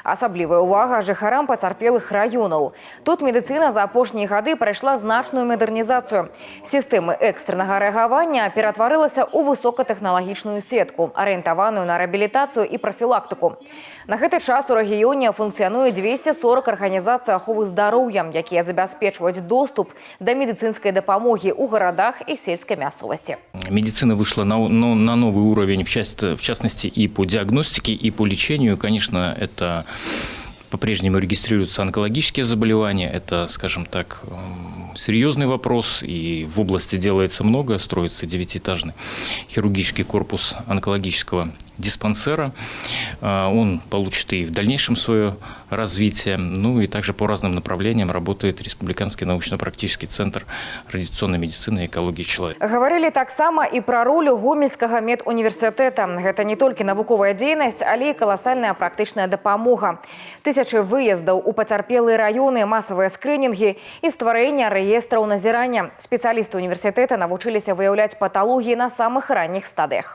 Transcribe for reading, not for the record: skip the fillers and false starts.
Асаблівая ўвага жыхарам пацярпелых раёнаў. Тут медыцына за апошнія гады прайшла значную мадэрнізацыю. Сістэмы экстрэнага рэагавання ператварылася ў высокатэхналагічную сетку, арыентаваную на рэабілітацыю і прафілактыку. На гэты час у рэгіёне функцыянуе 240 арганізацый аховы здароўя, якія забяспечваюць доступ да медыцынскай дапамогі ў гарадах і сельскай мясцовасці. Медицина вышла на новый уровень, в частности, и по диагностике, и по лечению. Конечно, это по-прежнему регистрируются онкологические заболевания. Это, скажем так, серьезный вопрос. И в области делается много. Строится 9-этажный хирургический корпус онкологического диспансера. Он получит и в дальнейшем свое развитие. Ну и также по разным направлениям работает Республиканский научно-практический центр радиационной медицины и экологии человека. Говорили таксама і пра ролю Гомельскага медуніверсітэта. Гэта не толькі навуковая дзейнасць, але і каласальная практычная дапамога. Тысячы выездаў у пацярпелыя раёны, масавыя скрынінгі і стварэння рэестраў назірання. Спецыялісты універсітэта навучыліся выяўляць паталогіі на самых ранніх стадыях.